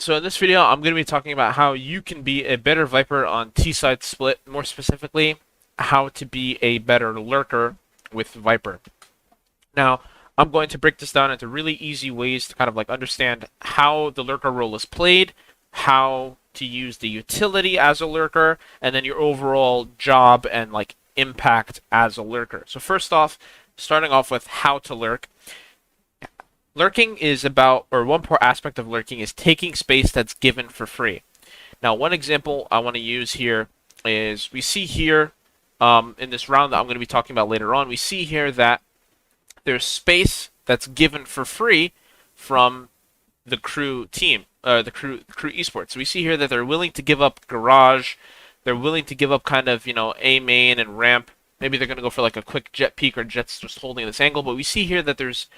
So in this video, I'm going to be talking about how you can be a better Viper on T-side split, more specifically, how to be a better lurker with Viper. Now, I'm going to break this down into really easy ways to kind of like understand how the lurker role is played, how to use the utility as a lurker, and then your overall job and like impact as a lurker. So first off, starting off with how to lurk. Lurking is about, or one poor aspect of lurking is taking space that's given for free. Now, one example I want to use here is we see here in this round that I'm going to be talking about later on, we see here that there's space that's given for free from the crew team, the crew esports. So we see here that they're willing to give up garage, they're willing to give up kind of, A main and ramp. Maybe they're going to go for like a quick jet peek or jet's just holding this angle, but we see here that there's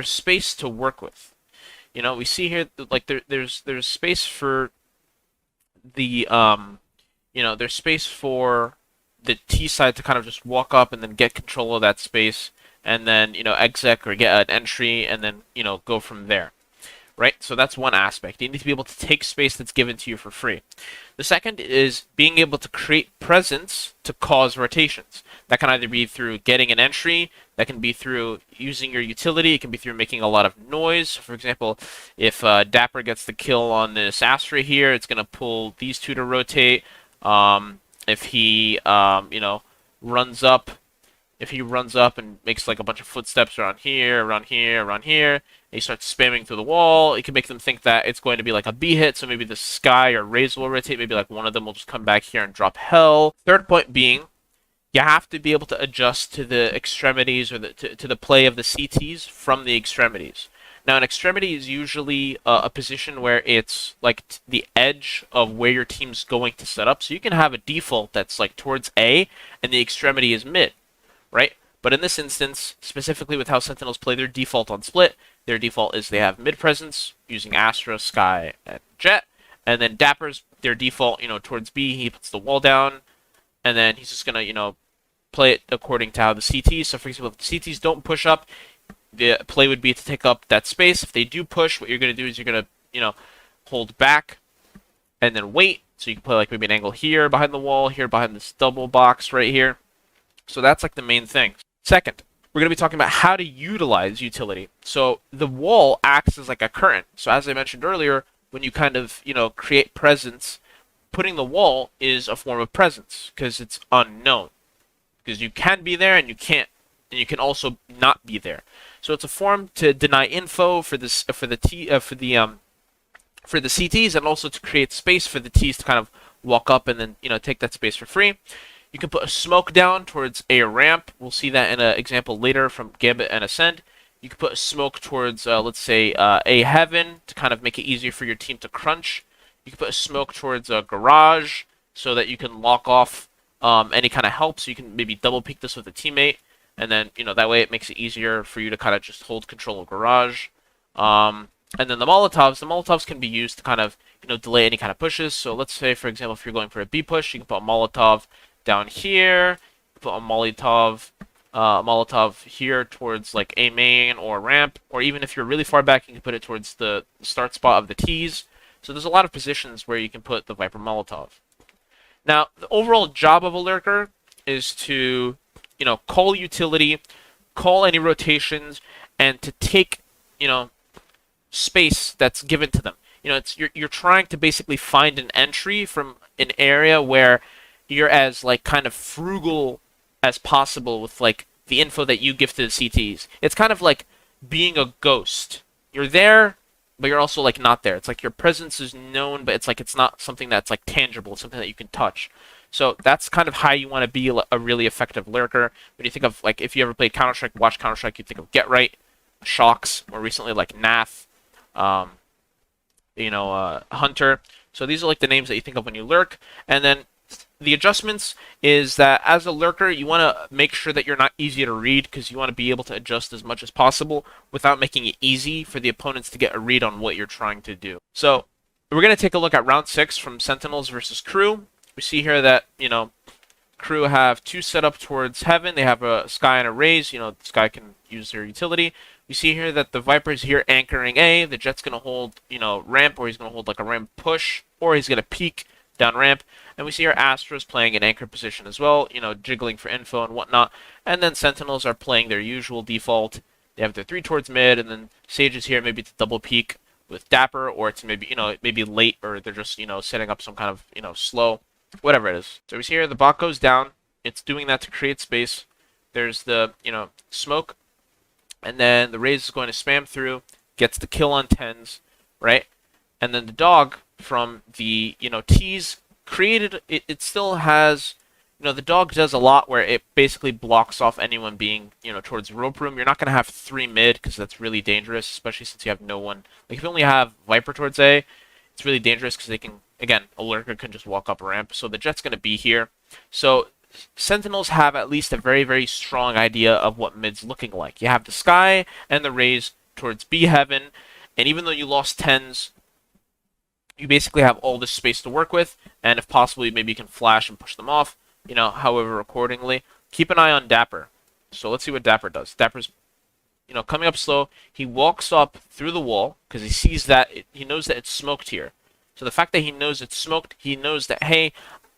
space to work with. We see here like there's space for the there's space for the T side to kind of just walk up and then get control of that space and then exec or get an entry and then go from there. Right? So that's one aspect. You need to be able to take space that's given to you for free. The second is being able to create presence to cause rotations. That can either be through getting an entry, that can be through using your utility, it can be through making a lot of noise. For example, if Dapper gets the kill on this Astra here, it's going to pull these two to rotate. If he, runs up, and makes like a bunch of footsteps around here, around here, around here, and he starts spamming through the wall, it can make them think that it's going to be like a B hit, so maybe the Sky or Raze will rotate, maybe like one of them will just come back here and drop Hell. Third point being, you have to be able to adjust to the extremities or to the play of the CTs from the extremities. Now, an extremity is usually a position where it's like the edge of where your team's going to set up, so you can have a default that's like towards A, and the extremity is mid. Right? But in this instance, specifically with how Sentinels play their default on split, their default is they have mid presence using Astra, Sky, and Jet, and then Dapper's their default, towards B, he puts the wall down, and then he's just gonna, play it according to how the CTs. So for example, if the CTs don't push up, the play would be to take up that space. If they do push, what you're gonna do is you're gonna, hold back, and then wait. So you can play like maybe an angle here behind the wall, here behind this double box right here. So that's like the main thing. Second, we're going to be talking about how to utilize utility. So the wall acts as like a current. So as I mentioned earlier, when you kind of, create presence, putting the wall is a form of presence because it's unknown. Because you can be there and you can't, and you can also not be there. So it's a form to deny info for this for the CTs and also to create space for the Ts to kind of walk up and then take that space for free. You can put a smoke down towards a ramp. We'll see that in an example later from Gambit and Ascend. You can put a smoke towards, let's say, a heaven to kind of make it easier for your team to crunch. You can put a smoke towards a garage so that you can lock off any kind of help. So you can maybe double peek this with a teammate. And then, that way it makes it easier for you to kind of just hold control of garage. And then the Molotovs can be used to kind of, delay any kind of pushes. So let's say, for example, if you're going for a B push, you can put a Molotov down here, put a Molotov here towards like a main or ramp, or even if you're really far back, you can put it towards the start spot of the T's. So there's a lot of positions where you can put the Viper Molotov. Now, the overall job of a lurker is to, call utility, call any rotations, and to take, space that's given to them. You're trying to basically find an entry from an area where you're as like kind of frugal as possible with like the info that you give to the CTs. It's kind of like being a ghost. You're there, but you're also like not there. It's like your presence is known, but it's like it's not something that's like tangible. It's something that you can touch. So that's kind of how you want to be a really effective lurker. When you think of like if you ever played Counter-Strike, watch Counter-Strike, you think of Get Right, Shocks, more recently like Nath, Hunter. So these are like the names that you think of when you lurk, and then the adjustments is that as a lurker, you want to make sure that you're not easy to read because you want to be able to adjust as much as possible without making it easy for the opponents to get a read on what you're trying to do. So we're going to take a look at round 6 from Sentinels versus Crew. We see here that, Crew have two set up towards Heaven. They have a Sky and a Raze. Sky can use their utility. You see here that the Viper's here anchoring A. The Jet's going to hold, ramp, or he's going to hold like a ramp push, or he's going to peek down ramp. And we see our Astra's playing an anchor position as well, jiggling for info and whatnot. And then Sentinels are playing their usual default. They have their 3 towards mid, and then Sage is here maybe to double peek with Dapper, or it's maybe late, or they're just, setting up some kind of, slow, whatever it is. So we see here the bot goes down. It's doing that to create space. There's the, smoke, and then the Raze is going to spam through, gets the kill on 10s, right? And then the dog from the, T's created, it still has, the dog does a lot where it basically blocks off anyone being, towards rope room. You're not going to have 3 mid because that's really dangerous, especially since you have no one. Like, if you only have Viper towards A, it's really dangerous because they can, again, a lurker can just walk up a ramp. So the Jet's going to be here. So Sentinels have at least a very, very strong idea of what mid's looking like. You have the Sky and the Raze towards B Heaven, and even though you lost 10s, you basically have all this space to work with, and if possible, maybe you can flash and push them off, however accordingly. Keep an eye on Dapper. So let's see what Dapper does. Dapper's, coming up slow. He walks up through the wall because he sees that, he knows that it's smoked here. So the fact that he knows it's smoked, he knows that, hey,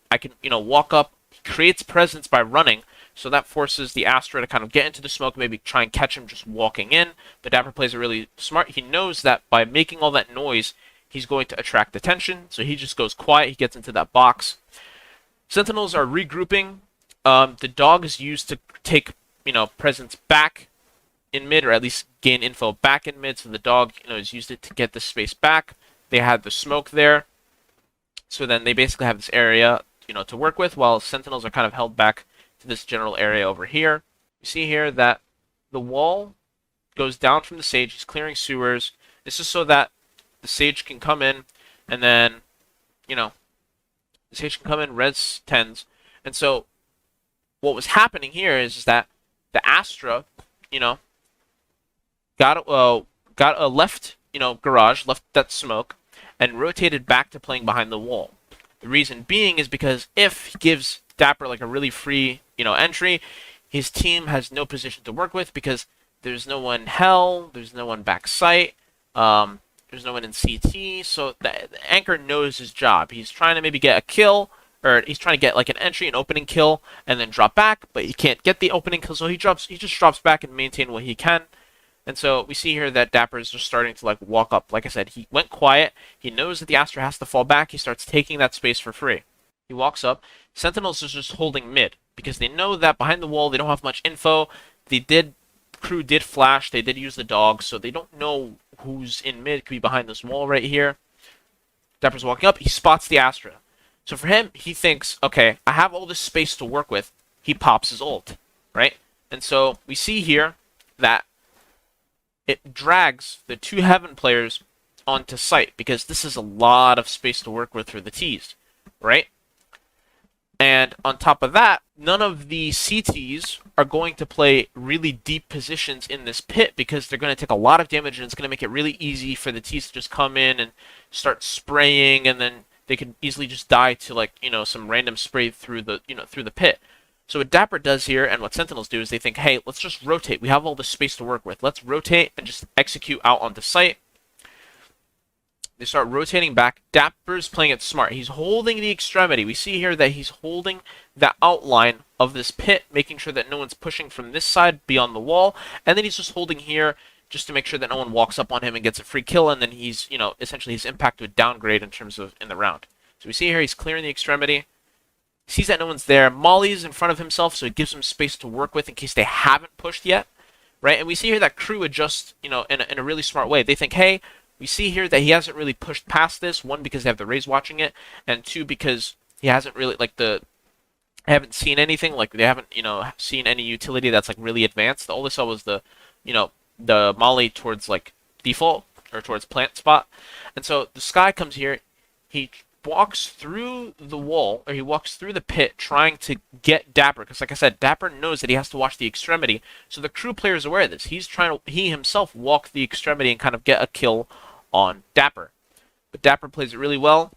I can, walk up. He creates presence by running, so that forces the Astra to kind of get into the smoke, maybe try and catch him just walking in. But Dapper plays it really smart. He knows that by making all that noise, he's going to attract attention, so he just goes quiet. He gets into that box. Sentinels are regrouping. The dog is used to take, presence back in mid, or at least gain info back in mid. So the dog, is used it to get the space back. They had the smoke there, so then they basically have this area, to work with, while Sentinels are kind of held back to this general area over here. You see here that the wall goes down from the Sage. He's clearing sewers. This is so that the Sage can come in, and then, the Sage can come in, res 10s. And so what was happening here is that the Astra, got a left, garage, left that smoke, and rotated back to playing behind the wall. The reason being is because if he gives Dapper like a really free, entry, his team has no position to work with because there's no one Hell, there's no one back site, there's no one in CT, so the anchor knows his job. He's trying to maybe get a kill, or he's trying to get like an entry, an opening kill, and then drop back, but he can't get the opening kill, so he just drops back and maintain what he can. And so we see here that Dapper is just starting to walk up. Like I said, he went quiet. He knows that the Astra has to fall back. He starts taking that space for free. He walks up. Sentinels is just holding mid because they know that behind the wall they don't have much info. Crew did flash. They did use the dog, so they don't know who's in mid. Could be behind this wall right here. Dapper's walking up. He spots the Astra. So for him, he thinks, okay, I have all this space to work with. He pops his ult, right? And so we see here that it drags the 2 Heaven players onto site because this is a lot of space to work with for the T's, right? And on top of that, none of the CTs are going to play really deep positions in this pit because they're going to take a lot of damage, and it's going to make it really easy for the T's to just come in and start spraying, and then they can easily just die to some random spray through the through the pit. So what Dapper does here, and what Sentinels do, is they think, hey, let's just rotate. We have all this space to work with. Let's rotate and just execute out onto site. They start rotating back. Dapper's playing it smart. He's holding the extremity. We see here that he's holding the outline of this pit, making sure that no one's pushing from this side beyond the wall. And then he's just holding here just to make sure that no one walks up on him and gets a free kill. And then he's, essentially his impact would downgrade in terms of in the round. So we see here he's clearing the extremity. Sees that no one's there. Molly's in front of himself, so it gives him space to work with in case they haven't pushed yet, right? And we see here that crew adjusts, in a really smart way. They think, hey, we see here that he hasn't really pushed past this. 1, because they have the Raze watching it, and 2, because he hasn't really, haven't seen anything. They haven't, seen any utility that's, really advanced. All they saw was the Molly towards, default, or towards plant spot. And so the Sky comes here. He walks through the wall, or he walks through the pit trying to get Dapper, because like I said, Dapper knows that he has to watch the extremity, so the crew player is aware of this. He himself walk the extremity and kind of get a kill on Dapper. But Dapper plays it really well.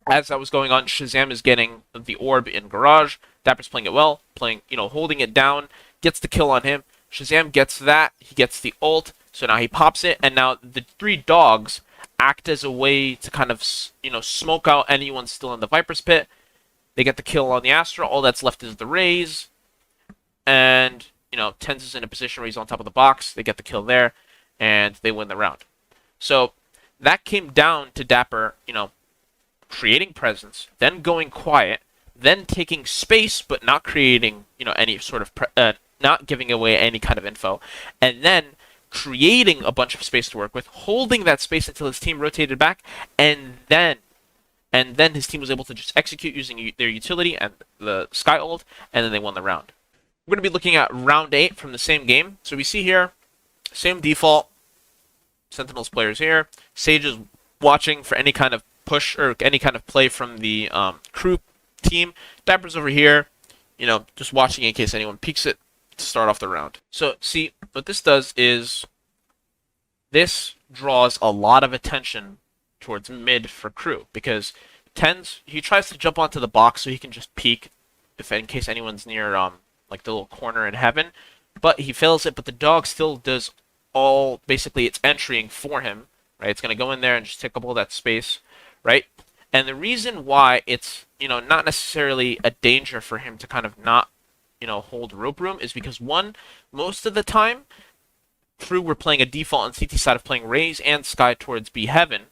As that was going on, Shazam is getting the orb in garage. Dapper's playing it well, holding it down, gets the kill on him. Shazam gets that. He gets the ult. So now he pops it, and now the three dogs act as a way to kind of, smoke out anyone still in the Viper's Pit. They get the kill on the Astra. All that's left is the Raze. And, Tens is in a position where he's on top of the box. They get the kill there, and they win the round. So that came down to Dapper, creating presence, then going quiet, then taking space, but not creating, any sort of, not giving away any kind of info, and then creating a bunch of space to work with, holding that space until his team rotated back, and then his team was able to just execute using their utility and the Sky ult, and then they won the round. We're going to be looking at round 8 from the same game. So we see here, same default, Sentinels players here, Sage is watching for any kind of push or any kind of play from the crew team. Dapper's over here, just watching in case anyone peeks it to start off the round. So see, what this does is this draws a lot of attention towards mid for crew, because Tens, he tries to jump onto the box so he can just peek if in case anyone's near like the little corner in heaven, but he fails it. But the dog still does all, basically it's entrying for him, right? It's going to go in there and just take up all that space, right? And the reason why it's, not necessarily a danger for him to kind of not, hold rope room is because, one, most of the time, crew were playing a default on CT side of playing Raze and Sky towards B Heaven,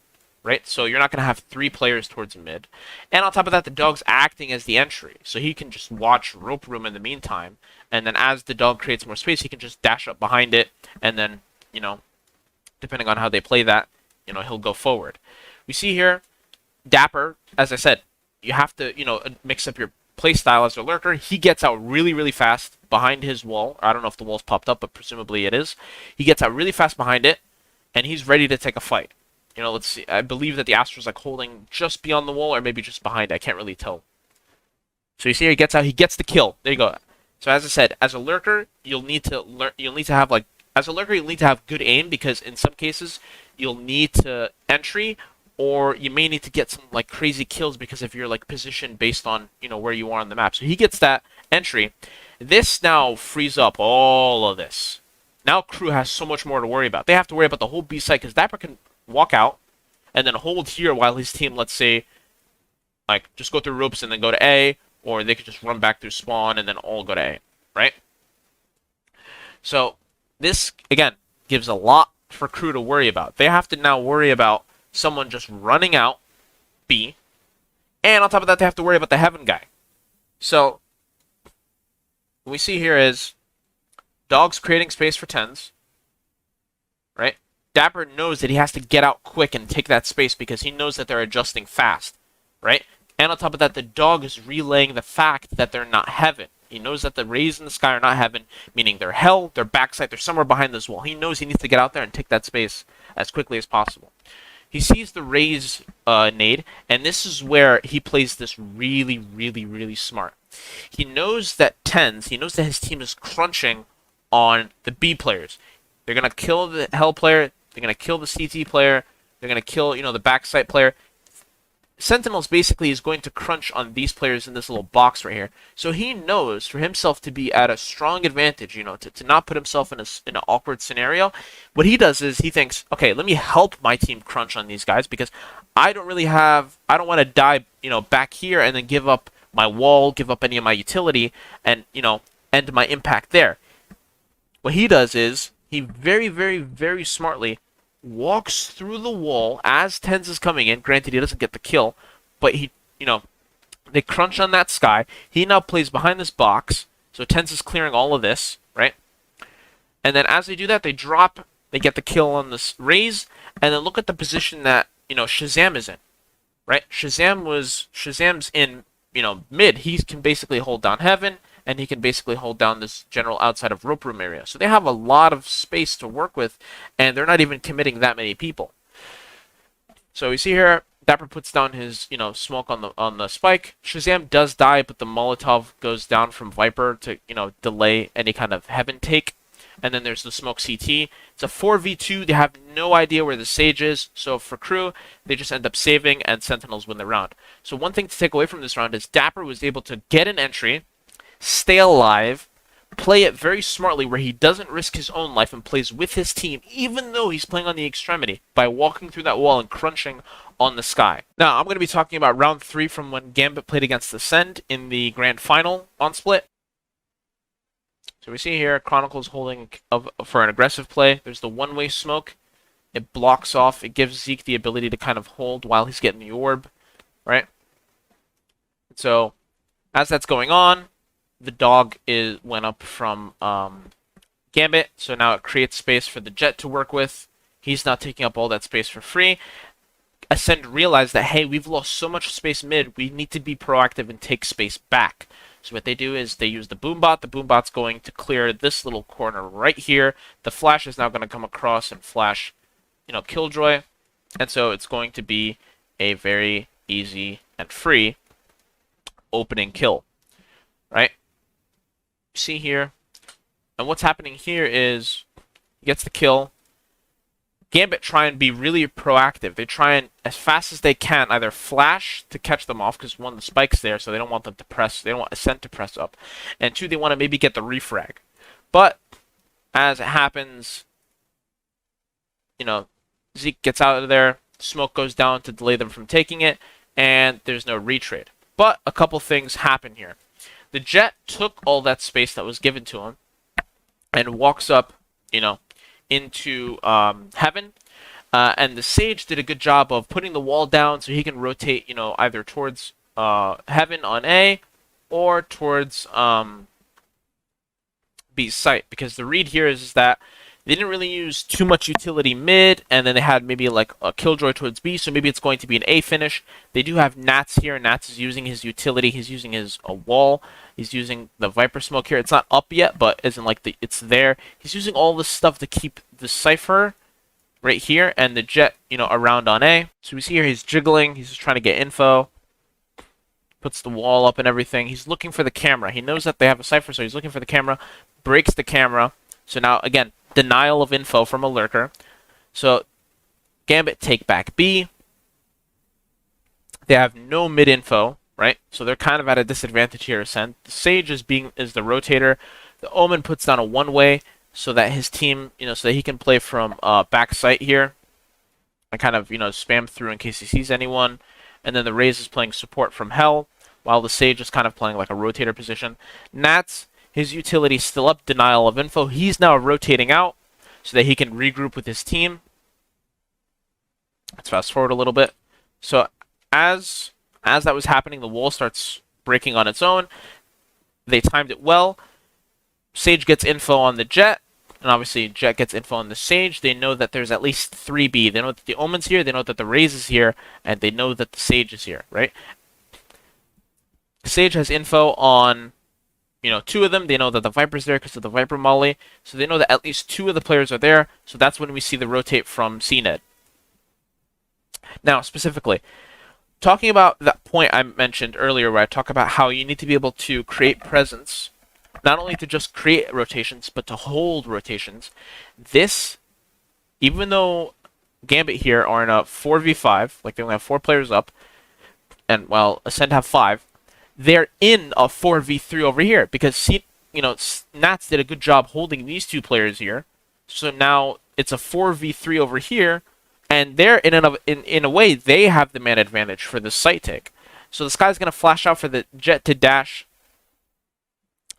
right? So you're not going to have 3 players towards mid. And on top of that, the dog's acting as the entry. So he can just watch rope room in the meantime. And then as the dog creates more space, he can just dash up behind it. And then, depending on how they play that, he'll go forward. We see here, Dapper, as I said, you have to, mix up your play style as a lurker. He gets out really, really fast behind his wall. I don't know if the wall's popped up, but presumably it is. He gets out really fast behind it, and he's ready to take a fight. Let's see. I believe that the Astra's like holding just beyond the wall, or maybe just behind it. I can't really tell. So you see, he gets out. He gets the kill. There you go. So as I said, as a lurker, you'll need to have good aim, because in some cases you'll need to entry, or you may need to get some like crazy kills because of your like position based on where you are on the map. So he gets that entry. This now frees up all of this. Now crew has so much more to worry about. They have to worry about the whole B site, because Dapper can walk out and then hold here while his team, let's say, like just go through ropes and then go to A, or they could just run back through spawn and then all go to A, right? So this again gives a lot for crew to worry about. They have to now worry about someone just running out B, and on top of that they have to worry about the Heaven guy. So what we see here is dogs creating space for Tens, right? Dapper knows that he has to get out quick and take that space because he knows that they're adjusting fast, right? And on top of that, the dog is relaying the fact that they're not Heaven. He knows that the Rays in the sky are not Heaven, meaning they're Hell, they're backside, they're somewhere behind this wall. He knows he needs to get out there and take that space as quickly as possible. He sees the Rays nade, and this is where he plays this really, really, really smart. He knows that his team is crunching on the B players. They're going to kill the Hell player, they're going to kill the CT player, they're going to kill, the backside player. Sentinels basically is going to crunch on these players in this little box right here. So he knows for himself to be at a strong advantage, to not put himself in an awkward scenario. What he does is he thinks, okay, let me help my team crunch on these guys, because I don't want to die, back here and then give up my wall, give up any of my utility, and, end my impact there. What he does is he very, very, very smartly walks through the wall as Tens is coming in. Granted, he doesn't get the kill, but they crunch on that Sky. He now plays behind this box, so Tens is clearing all of this, right? And then as they do that, they get the kill on this Raze, and then look at the position that, Shazam is in, right? Shazam's in, mid. He can basically hold down Heaven, and he can basically hold down this general outside of rope room area. So they have a lot of space to work with, and they're not even committing that many people. So we see here, Dapper puts down his, smoke on the spike. Shazam does die, but the Molotov goes down from Viper to, delay any kind of Heaven take. And then there's the smoke CT. It's a 4v2. They have no idea where the Sage is. So for crew, they just end up saving, and Sentinels win the round. So one thing to take away from this round is Dapper was able to get an entry, stay alive, play it very smartly where he doesn't risk his own life and plays with his team, even though he's playing on the extremity, by walking through that wall and crunching on the sky. Now, I'm going to be talking about round 3 from when Gambit played against Ascend in the grand final on Split. So we see here, Chronicles holding for an aggressive play. There's the one-way smoke. It blocks off. It gives Zeke the ability to kind of hold while he's getting the orb, right? So, as that's going on, the dog went up from Gambit, so now it creates space for the Jet to work with. He's not taking up all that space for free. Ascend realized that, hey, we've lost so much space mid, we need to be proactive and take space back. So what they do is they use the Boombot. The Boombot's going to clear this little corner right here. The Flash is now going to come across and flash, Killjoy. And so it's going to be a very easy and free opening kill, right? You see here, and what's happening here is he gets the kill. Gambit try and be really proactive. They try and, as fast as they can, either flash to catch them off, because one, the spike's there, so they don't want them to press, they don't want Ascent to press up. And two, they want to maybe get the refrag. But, as it happens, Zeke gets out of there, smoke goes down to delay them from taking it, and there's no retrade. But a couple things happen here. The Jet took all that space that was given to him and walks up, into Heaven. And the Sage did a good job of putting the wall down so he can rotate, either towards Heaven on A or towards B's site. Because the read here is that they didn't really use too much utility mid, and then they had maybe like a Killjoy towards B, so maybe it's going to be an A finish. They do have Nats here. Nats is using his utility. He's using his wall. He's using the Viper smoke here. It's not up yet, but isn't like it's there. He's using all this stuff to keep the Cypher right here and the Jet, around on A. So we see here he's jiggling. He's just trying to get info. Puts the wall up and everything. He's looking for the camera. He knows that they have a Cypher, so he's looking for the camera. Breaks the camera. So now, again, denial of info from a lurker. So Gambit take back B. They have no mid info, right? So they're kind of at a disadvantage here. Ascent. The Sage is the rotator. The Omen puts down a one-way so that his team, so that he can play from back site here and kind of, spam through in case he sees anyone. And then the Raze is playing support from Hell, while the Sage is kind of playing like a rotator position. Nats, his utility is still up, denial of info. He's now rotating out so that he can regroup with his team. Let's fast forward a little bit. So as that was happening, the wall starts breaking on its own. They timed it well. Sage gets info on the Jet, and obviously Jet gets info on the Sage. They know that there's at least 3B. They know that the Omen's here, they know that the Raze is here, and they know that the Sage is here, right? Sage has info on two of them. They know that the Viper's there because of the Viper Molly. So they know that at least 2 of the players are there. So that's when we see the rotate from CNED. Now, specifically, talking about that point I mentioned earlier where I talk about how you need to be able to create presence, not only to just create rotations, but to hold rotations. This, even though Gambit here are in a 4v5, like they only have 4 players up, and while Ascend have 5, they're in a 4v3 over here because Nats did a good job holding these 2 players here. So now it's a 4v3 over here, and they're in a way they have the man advantage for the site take. So this guy's gonna flash out for the Jet to dash.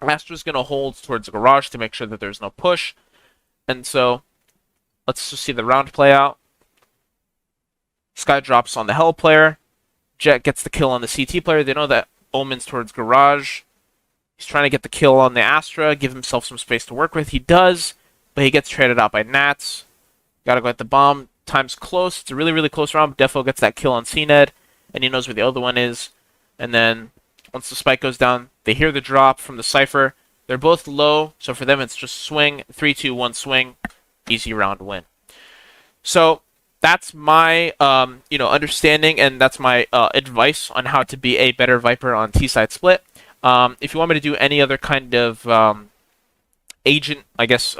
Astra's gonna hold towards the garage to make sure that there's no push. And so let's just see the round play out. Sky drops on the Hell player. Jet gets the kill on the CT player. They know that Omen's towards garage. He's trying to get the kill on the Astra, give himself some space to work with. He does, but he gets traded out by Nats. Gotta go at the bomb. Time's close. It's a really, really close round. Defo gets that kill on CNED, and he knows where the other one is. And then once the spike goes down, they hear the drop from the Cypher. They're both low, so for them it's just swing. 3, 2, 1 swing. Easy round win. So that's my understanding, and that's my advice on how to be a better Viper on T-side split. If you want me to do any other kind of agent, I guess,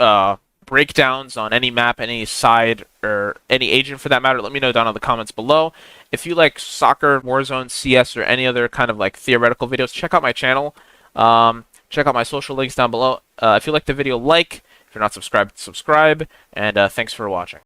breakdowns on any map, any side, or any agent for that matter, let me know down in the comments below. If you like soccer, Warzone, CS, or any other kind of like theoretical videos, check out my channel. Check out my social links down below. If you like the video, like. If you're not subscribed, subscribe. And thanks for watching.